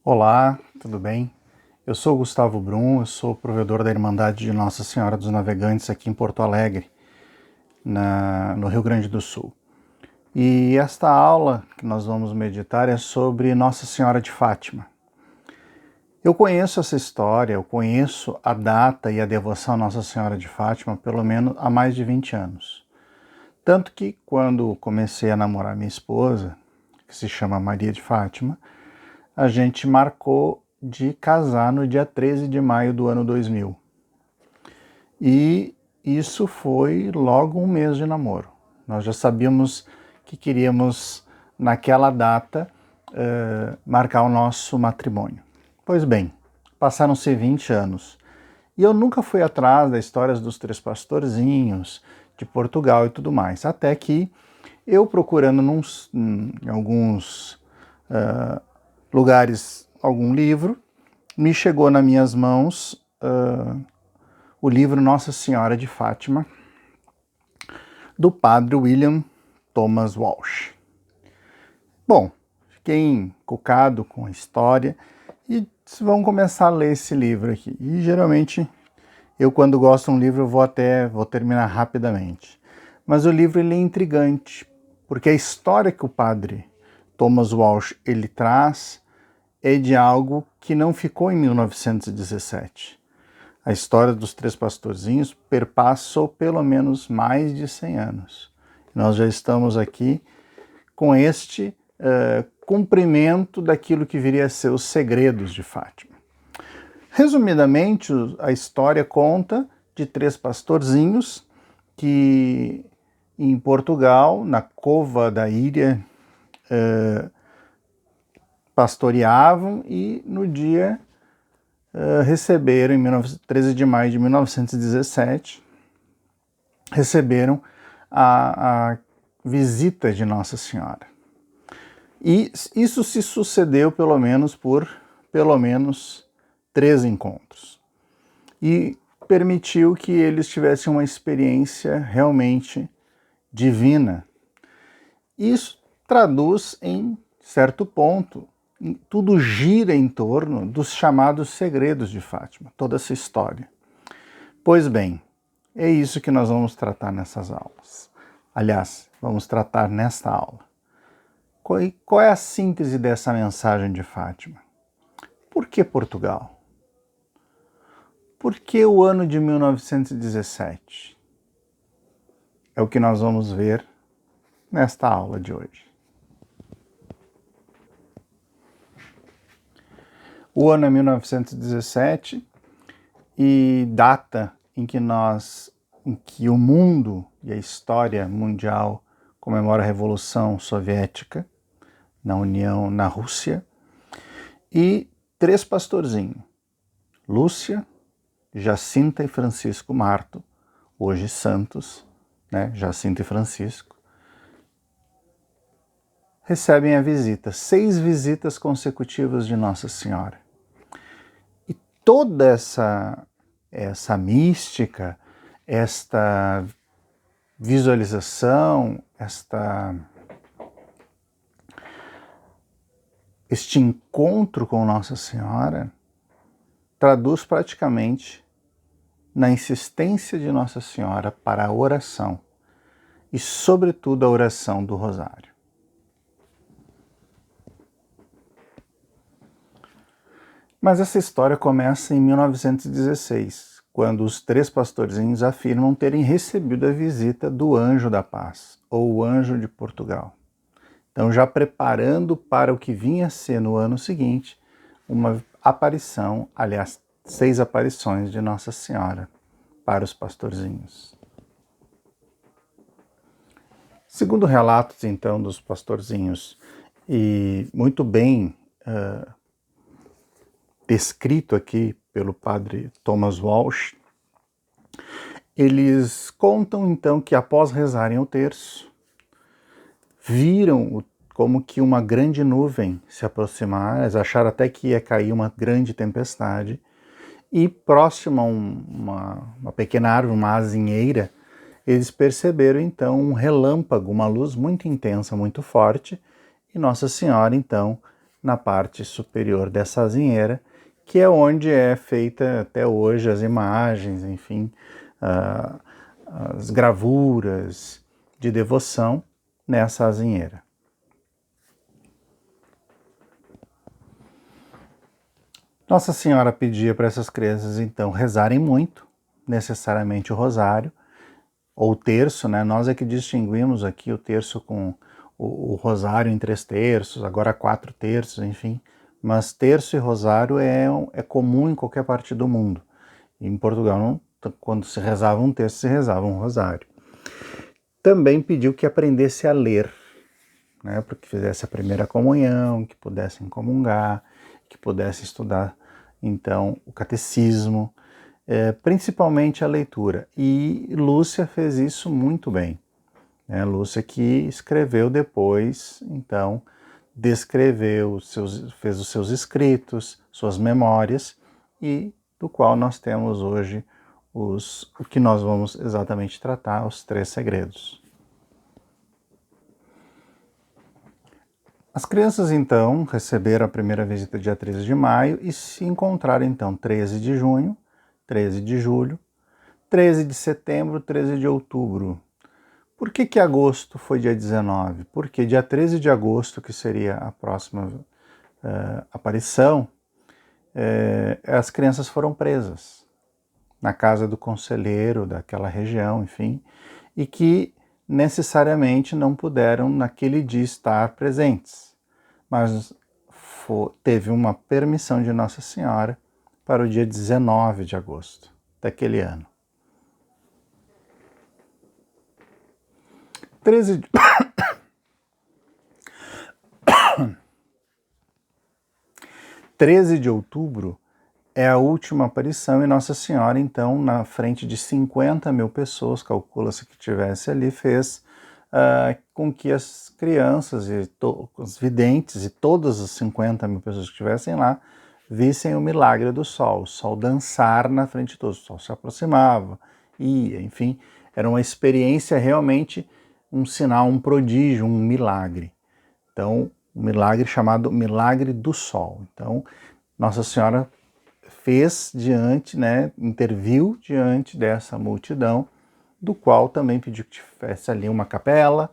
Olá, tudo bem? Eu sou o Gustavo Brum, eu sou provedor da Irmandade de Nossa Senhora dos Navegantes aqui em Porto Alegre, no Rio Grande do Sul. E esta aula que nós vamos meditar é sobre Nossa Senhora de Fátima. Eu conheço essa história, eu conheço a data e a devoção a Nossa Senhora de Fátima pelo menos há mais de 20 anos. Tanto que quando comecei a namorar minha esposa, que se chama Maria de Fátima, a gente marcou de casar no dia 13 de maio do ano 2000. E isso foi logo um mês de namoro. Nós já sabíamos que queríamos, naquela data, marcar o nosso matrimônio. Pois bem, passaram-se 20 anos. E eu nunca fui atrás das histórias dos três pastorzinhos, de Portugal e tudo mais. Até que eu procurando em alguns lugares algum livro, me chegou nas minhas mãos o livro Nossa Senhora de Fátima, do padre William Thomas Walsh. Bom, fiquei encucado com a história e vamos começar a ler esse livro aqui. E geralmente, eu quando gosto de um livro, eu vou terminar rapidamente. Mas o livro ele é intrigante, porque a história que o padre Thomas Walsh ele traz é de algo que não ficou em 1917. A história dos três pastorzinhos perpassou pelo menos mais de 100 anos. Nós já estamos aqui com este cumprimento daquilo que viria a ser os segredos de Fátima. Resumidamente, a história conta de três pastorzinhos que em Portugal, na Cova da Ilha, pastoreavam e no dia receberam, em 13 de maio de 1917, receberam a visita de Nossa Senhora. E isso se sucedeu pelo menos 3 encontros. E permitiu que eles tivessem uma experiência realmente divina. Isso traduz em certo ponto, tudo gira em torno dos chamados segredos de Fátima, toda essa história. Pois bem, é isso que nós vamos tratar nessas aulas. Aliás, vamos tratar nesta aula. Qual é a síntese dessa mensagem de Fátima? Por que Portugal? Por que o ano de 1917? É o que nós vamos ver nesta aula de hoje. O ano é 1917 e data em que o mundo e a história mundial comemora a Revolução Soviética na Rússia, e 3 pastorzinhos, Lúcia, Jacinta e Francisco Marto, hoje santos, né? Jacinta e Francisco, recebem a visita, 6 visitas consecutivas de Nossa Senhora. E toda essa mística, esta visualização, este encontro com Nossa Senhora traduz praticamente na insistência de Nossa Senhora para a oração e, sobretudo, a oração do Rosário. Mas essa história começa em 1916, quando os 3 pastorzinhos afirmam terem recebido a visita do Anjo da Paz, ou o Anjo de Portugal. Então, já preparando para o que vinha a ser no ano seguinte, uma aparição, aliás, 6 aparições de Nossa Senhora para os pastorzinhos. Segundo relatos, então, dos pastorzinhos, e muito bem descrito aqui pelo padre Thomas Walsh, eles contam então que após rezarem o terço, viram como que uma grande nuvem se aproximar, eles acharam até que ia cair uma grande tempestade, e próximo a uma pequena árvore, uma azinheira, eles perceberam então um relâmpago, uma luz muito intensa, muito forte, e Nossa Senhora então na parte superior dessa azinheira, que é onde é feita até hoje as imagens, enfim, as gravuras de devoção nessa azinheira. Nossa Senhora pedia para essas crianças, então, rezarem muito, necessariamente o rosário, ou o terço, né? Nós é que distinguimos aqui o terço com o rosário em 3 terços, agora 4 terços, enfim. Mas terço e rosário é comum em qualquer parte do mundo. E em Portugal, quando se rezava um terço, se rezava um rosário. Também pediu que aprendesse a ler, né? Para que fizesse a primeira comunhão, que pudessem comungar, que pudesse estudar, então, o catecismo, principalmente a leitura. E Lúcia fez isso muito bem. Lúcia que escreveu depois, então, descreveu, fez os seus escritos, suas memórias, e do qual nós temos hoje o que nós vamos exatamente tratar, os 3 segredos. As crianças, então, receberam a primeira visita dia 13 de maio e se encontraram, então, 13 de junho, 13 de julho, 13 de setembro, 13 de outubro. Por que agosto foi dia 19? Porque dia 13 de agosto, que seria a próxima aparição, as crianças foram presas na casa do conselheiro daquela região, enfim, e que necessariamente não puderam naquele dia estar presentes, mas teve uma permissão de Nossa Senhora para o dia 19 de agosto daquele ano. 13 de outubro é a última aparição e Nossa Senhora, então, na frente de 50 mil pessoas, calcula-se que tivesse ali, fez com que as crianças e os videntes e todas as 50 mil pessoas que estivessem lá vissem o milagre do sol, o sol dançar na frente de todos, o sol se aproximava, ia, enfim, era uma experiência realmente, um sinal, um prodígio, um milagre. Então, um milagre chamado Milagre do Sol. Então, Nossa Senhora fez diante, interviu diante dessa multidão, do qual também pediu que tivesse ali uma capela,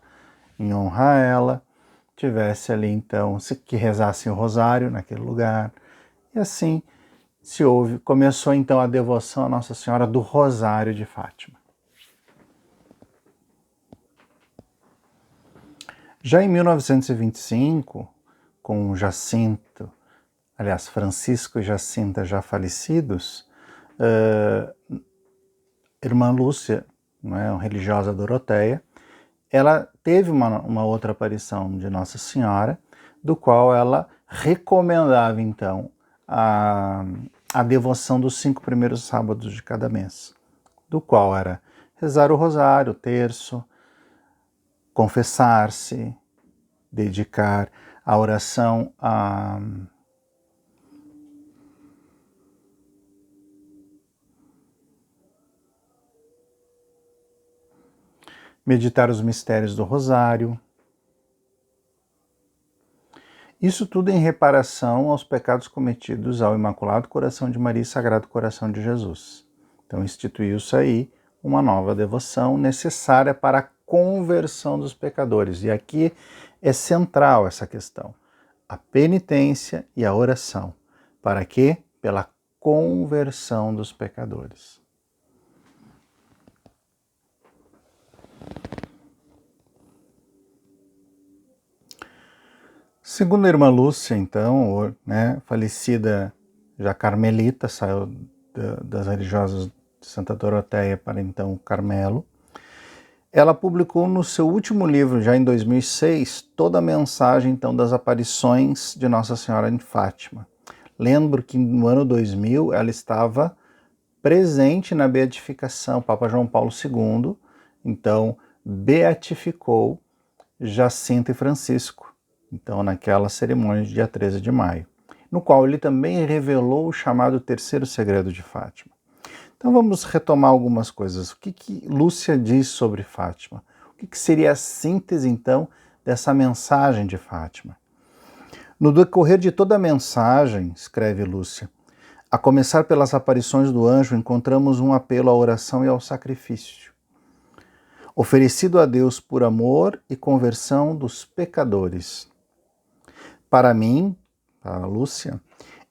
em honra a ela, tivesse ali então, que rezassem o rosário naquele lugar, e assim começou então a devoção a Nossa Senhora do Rosário de Fátima. Já em 1925, com Jacinto, Francisco e Jacinta já falecidos, irmã Lúcia, religiosa Doroteia, ela teve uma outra aparição de Nossa Senhora, do qual ela recomendava então a devoção dos 5 primeiros sábados de cada mês, do qual era rezar o rosário, o terço, confessar-se, dedicar a oração a meditar os mistérios do rosário. Isso tudo em reparação aos pecados cometidos ao Imaculado Coração de Maria e Sagrado Coração de Jesus. Então instituiu-se aí uma nova devoção necessária para a conversão dos pecadores. E aqui é central essa questão. A penitência e a oração. Para quê? Pela conversão dos pecadores. Segundo a irmã Lúcia, então, falecida já carmelita, saiu das religiosas de Santa Doroteia para então Carmelo, ela publicou no seu último livro, já em 2006, toda a mensagem então das aparições de Nossa Senhora em Fátima. Lembro que no ano 2000 ela estava presente na beatificação, Papa João Paulo II, então beatificou Jacinto e Francisco, então naquela cerimônia de dia 13 de maio, no qual ele também revelou o chamado terceiro segredo de Fátima. Então vamos retomar algumas coisas. O que Lúcia diz sobre Fátima? O que seria a síntese, então, dessa mensagem de Fátima? No decorrer de toda a mensagem, escreve Lúcia, a começar pelas aparições do anjo, encontramos um apelo à oração e ao sacrifício, oferecido a Deus por amor e conversão dos pecadores. Para mim, para Lúcia,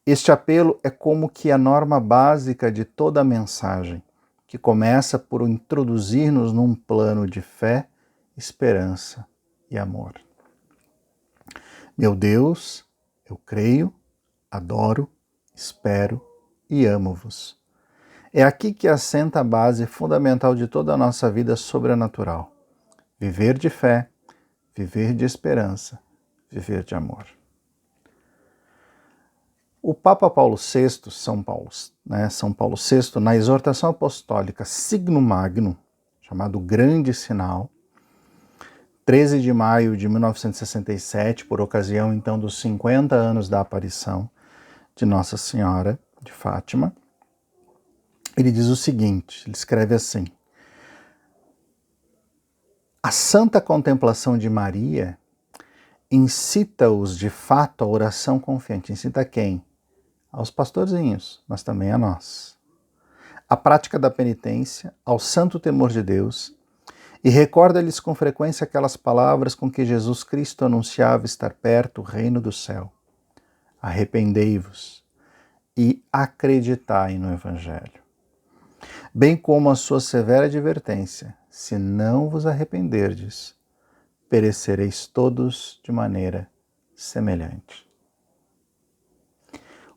este apelo é como que a norma básica de toda a mensagem, que começa por introduzir-nos num plano de fé, esperança e amor. Meu Deus, eu creio, adoro, espero e amo-vos. É aqui que assenta a base fundamental de toda a nossa vida sobrenatural. Viver de fé, viver de esperança, viver de amor. O Papa Paulo VI, São Paulo VI, na exortação apostólica Signum Magnum, chamado Grande Sinal, 13 de maio de 1967, por ocasião então dos 50 anos da aparição de Nossa Senhora de Fátima, ele diz o seguinte, ele escreve assim: a santa contemplação de Maria incita-os de fato à oração confiante. Incita quem? Aos pastorzinhos, mas também a nós. A prática da penitência, ao santo temor de Deus, e recorda-lhes com frequência aquelas palavras com que Jesus Cristo anunciava estar perto o reino do céu. Arrependei-vos e acreditai no Evangelho. Bem como a sua severa advertência, se não vos arrependerdes, perecereis todos de maneira semelhante.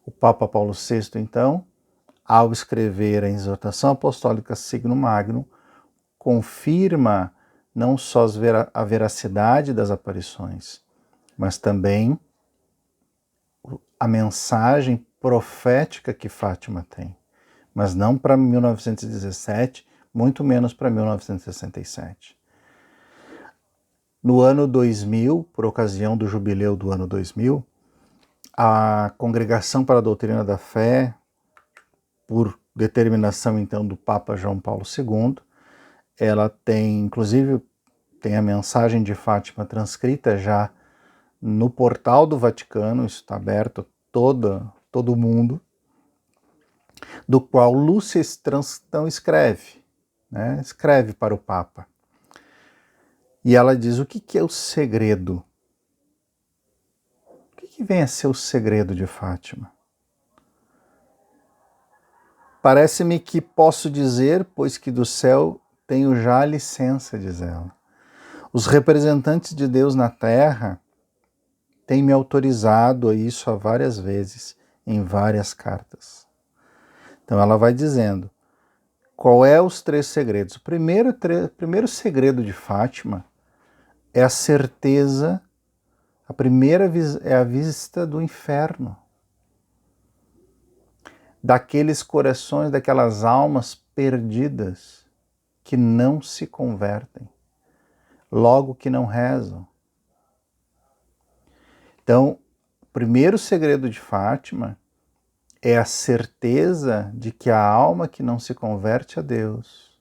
O Papa Paulo VI, então, ao escrever a exortação apostólica Signum Magnum, confirma não só a veracidade das aparições, mas também a mensagem profética que Fátima tem. Mas não para 1917, muito menos para 1967. No ano 2000, por ocasião do jubileu do ano 2000, a Congregação para a Doutrina da Fé, por determinação então do Papa João Paulo II, ela tem, inclusive, tem a mensagem de Fátima transcrita já no portal do Vaticano, isso está aberto a todo mundo, do qual Lúcia então escreve, né? Escreve para o Papa. E ela diz o que é o segredo. O que vem a ser o segredo de Fátima? Parece-me que posso dizer, pois que do céu tenho já a licença, diz ela. Os representantes de Deus na terra têm me autorizado a isso há várias vezes, em várias cartas. Então ela vai dizendo, qual é os 3 segredos? O primeiro segredo de Fátima é a certeza, a primeira é a vista do inferno, daqueles corações, daquelas almas perdidas que não se convertem, logo que não rezam. Então, o primeiro segredo de Fátima é a certeza de que a alma que não se converte a Deus,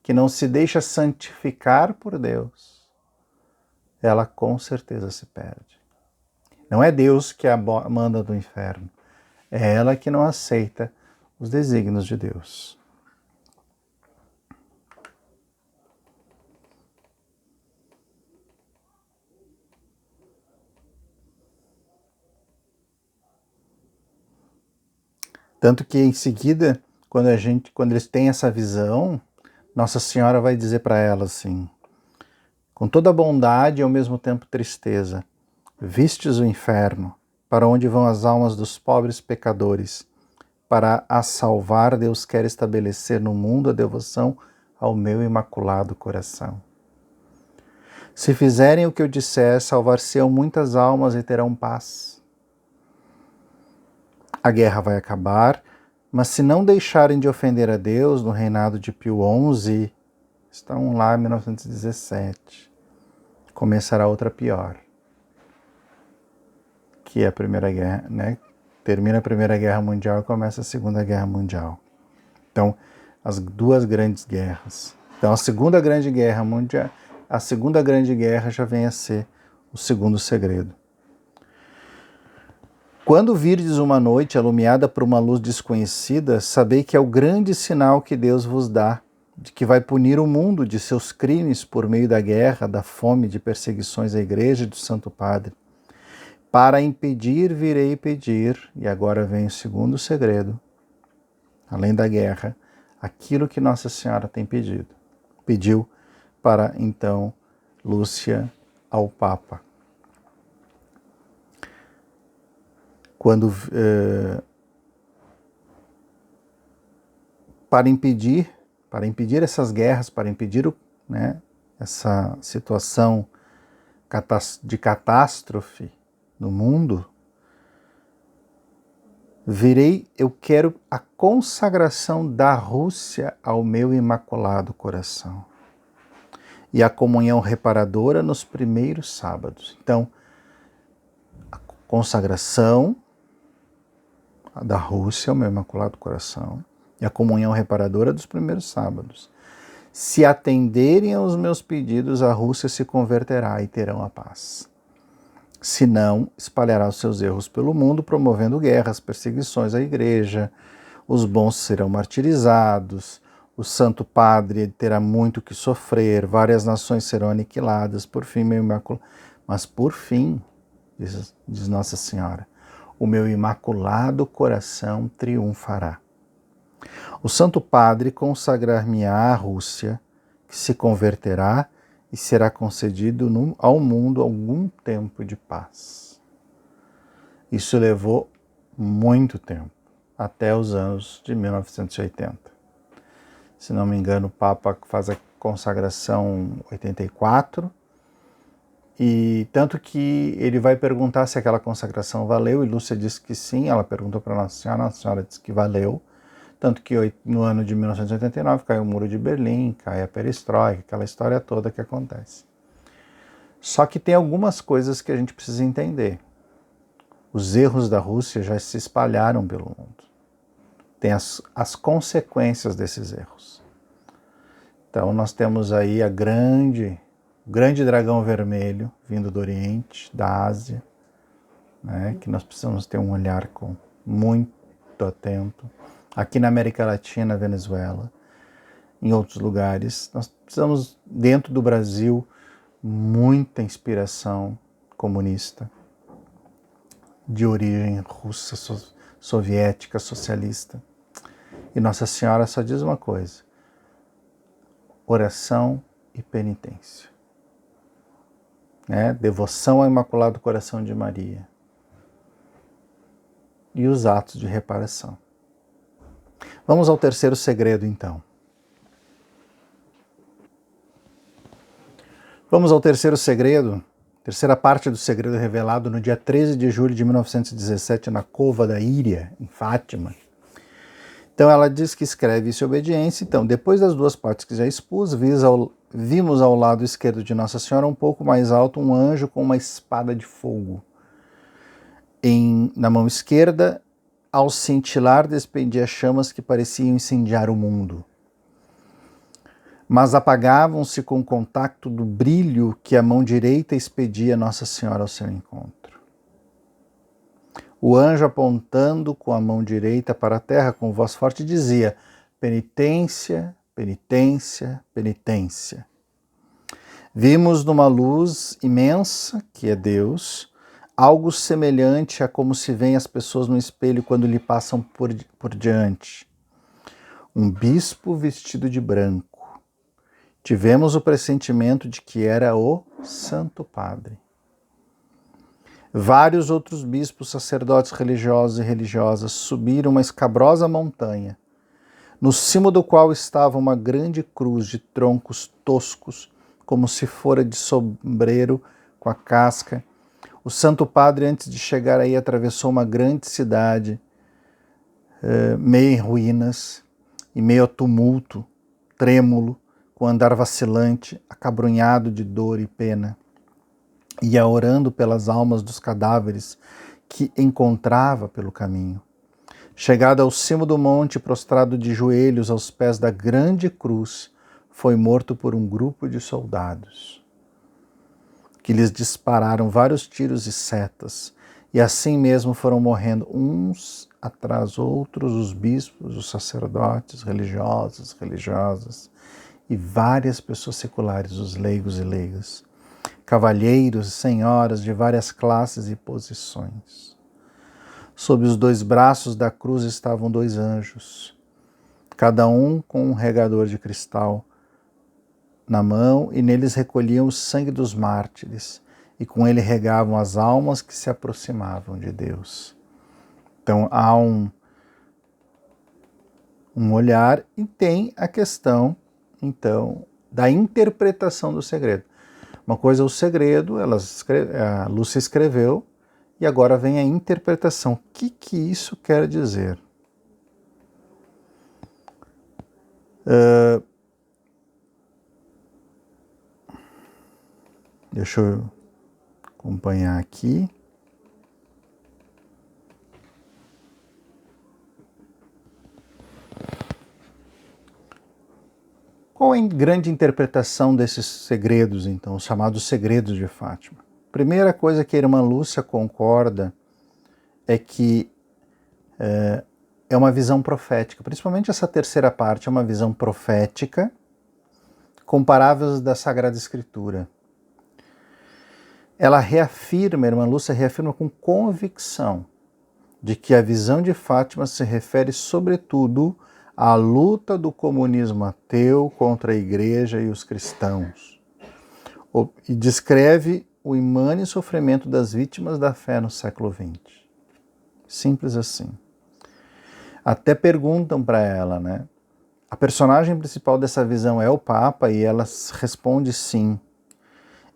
que não se deixa santificar por Deus, ela com certeza se perde. Não é Deus que a manda do inferno, é ela que não aceita os desígnios de Deus. Tanto que em seguida, quando eles têm essa visão, Nossa Senhora vai dizer para ela assim, com toda bondade e ao mesmo tempo tristeza, vistes o inferno, para onde vão as almas dos pobres pecadores. Para a salvar, Deus quer estabelecer no mundo a devoção ao meu imaculado coração. Se fizerem o que eu disser, salvar-se-ão muitas almas e terão paz. A guerra vai acabar, mas se não deixarem de ofender a Deus no reinado de Pio XI, estão lá em 1917, começará outra pior, que é a Primeira Guerra, né? Termina a Primeira Guerra Mundial e começa a Segunda Guerra Mundial. Então, as 2 grandes guerras. Então, a Segunda Grande Guerra Mundial, a Segunda Grande Guerra já vem a ser o segundo segredo. Quando virdes uma noite alumiada por uma luz desconhecida, sabei que é o grande sinal que Deus vos dá, de que vai punir o mundo de seus crimes por meio da guerra, da fome, de perseguições à igreja e do Santo Padre. Para impedir, virei pedir, e agora vem o segundo segredo, além da guerra, aquilo que Nossa Senhora tem pediu para, então, Lúcia ao Papa. Quando, para impedir essas guerras, para impedir essa situação de catástrofe no mundo, eu quero a consagração da Rússia ao meu Imaculado Coração e a comunhão reparadora nos primeiros sábados. Então, a consagração da Rússia ao meu Imaculado Coração e a comunhão reparadora dos primeiros sábados. Se atenderem aos meus pedidos, a Rússia se converterá e terão a paz. Se não, espalhará os seus erros pelo mundo, promovendo guerras, perseguições à igreja, os bons serão martirizados, o Santo Padre terá muito que sofrer, várias nações serão aniquiladas, mas por fim, diz Nossa Senhora, o meu Imaculado Coração triunfará. O Santo Padre consagrar-me-á à Rússia, que se converterá e será concedido ao mundo algum tempo de paz. Isso levou muito tempo, até os anos de 1980. Se não me engano, o Papa faz a consagração em 84, e tanto que ele vai perguntar se aquela consagração valeu, e Lúcia disse que sim, ela perguntou para Nossa Senhora disse que valeu, tanto que no ano de 1989 caiu o Muro de Berlim, cai a perestroika, aquela história toda que acontece. Só que tem algumas coisas que a gente precisa entender. Os erros da Rússia já se espalharam pelo mundo. Tem as consequências desses erros. Então nós temos aí o grande dragão vermelho vindo do Oriente, da Ásia, que nós precisamos ter um olhar muito atento. Aqui na América Latina, Venezuela, em outros lugares, nós precisamos, dentro do Brasil, muita inspiração comunista, de origem russa, soviética, socialista. E Nossa Senhora só diz uma coisa: oração e penitência. Devoção ao Imaculado Coração de Maria. E os atos de reparação. Vamos ao terceiro segredo, então. Vamos ao terceiro segredo, terceira parte do segredo revelado no dia 13 de julho de 1917, na Cova da Íria, em Fátima. Então ela diz que escreve isso em obediência. Então, depois das duas partes que já expus, vimos ao lado esquerdo de Nossa Senhora, um pouco mais alto, um anjo com uma espada de fogo. Na mão esquerda, ao cintilar, despendia chamas que pareciam incendiar o mundo. Mas apagavam-se com o contato do brilho que a mão direita expedia Nossa Senhora ao seu encontro. O anjo, apontando com a mão direita para a terra, com voz forte, dizia: penitência, penitência, penitência. Vimos numa luz imensa, que é Deus, algo semelhante a como se veem as pessoas no espelho quando lhe passam por diante. Um bispo vestido de branco. Tivemos o pressentimento de que era o Santo Padre. Vários outros bispos, sacerdotes religiosos e religiosas subiram uma escabrosa montanha, no cimo do qual estava uma grande cruz de troncos toscos, como se fora de sombreiro com a casca. O Santo Padre, antes de chegar aí, atravessou uma grande cidade, meio em ruínas, e meio a tumulto, trêmulo, com andar vacilante, acabrunhado de dor e pena. Ia orando pelas almas dos cadáveres que encontrava pelo caminho. Chegado ao cimo do monte, prostrado de joelhos aos pés da grande cruz, foi morto por um grupo de soldados, que lhes dispararam vários tiros e setas, E assim mesmo foram morrendo uns atrás outros, os bispos, os sacerdotes, religiosos, religiosas, e várias pessoas seculares, os leigos e leigas, cavalheiros e senhoras de várias classes e posições. Sob os 2 braços da cruz estavam 2 anjos, cada um com um regador de cristal na mão, e neles recolhiam o sangue dos mártires, e com ele regavam as almas que se aproximavam de Deus. Então há um olhar, e tem a questão, então, da interpretação do segredo. Uma coisa é o segredo, a Lúcia escreveu, e agora vem a interpretação. O que isso quer dizer? Deixa eu acompanhar aqui. Qual é a grande interpretação desses segredos, então, os chamados segredos de Fátima? Primeira coisa que a irmã Lúcia concorda é que é uma visão profética, principalmente essa terceira parte é uma visão profética, comparáveis da Sagrada Escritura. Ela reafirma, a irmã Lúcia reafirma com convicção de que a visão de Fátima se refere sobretudo à luta do comunismo ateu contra a Igreja e os cristãos, e descreve o imane sofrimento das vítimas da fé no século XX. Simples assim. Até perguntam para ela, né? A personagem principal dessa visão é o Papa, e ela responde sim.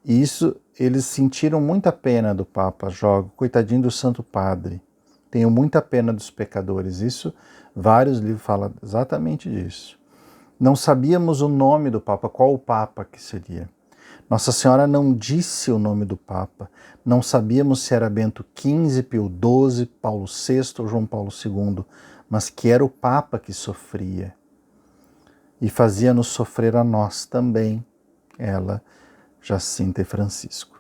E isso, eles sentiram muita pena do Papa, coitadinho do Santo Padre. Tenho muita pena dos pecadores. Isso, vários livros falam exatamente disso. Não sabíamos o nome do Papa, qual o Papa que seria. Nossa Senhora não disse o nome do Papa. Não sabíamos se era Bento XV, Pio XII, Paulo VI ou João Paulo II, mas que era o Papa que sofria. E fazia-nos sofrer a nós também, ela, Jacinta e Francisco.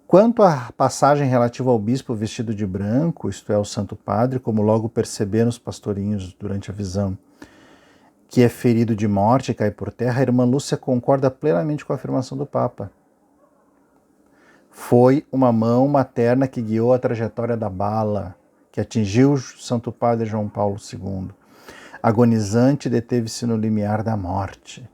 Quanto à passagem relativa ao bispo vestido de branco, isto é, o Santo Padre, como logo perceberam os pastorinhos durante a visão, que é ferido de morte e cai por terra, a irmã Lúcia concorda plenamente com a afirmação do Papa. Foi uma mão materna que guiou a trajetória da bala, que atingiu o Santo Padre João Paulo II. Agonizante, deteve-se no limiar da morte.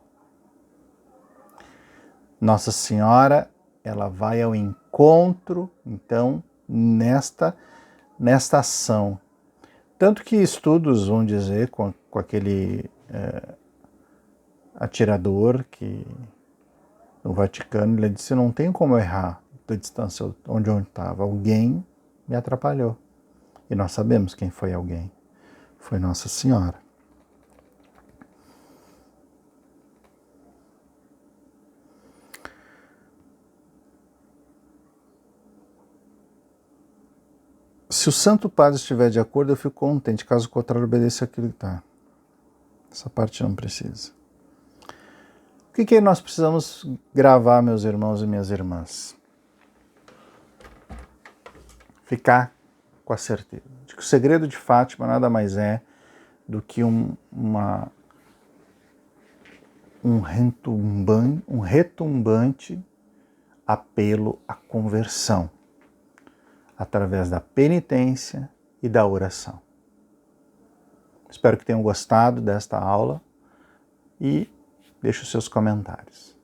Nossa Senhora, ela vai ao encontro, então, nesta ação. Tanto que estudos vão dizer, com aquele atirador que no Vaticano, ele disse, não tem como eu errar da distância onde eu estava. Alguém me atrapalhou. E nós sabemos quem foi alguém. Foi Nossa Senhora. Se o Santo Padre estiver de acordo, eu fico contente. Caso contrário, obedeça aquilo que está. Essa parte não precisa. O que nós precisamos gravar, meus irmãos e minhas irmãs? Ficar com a certeza de que o segredo de Fátima nada mais é do que um retumbante apelo à conversão, através da penitência e da oração. Espero que tenham gostado desta aula e deixe os seus comentários.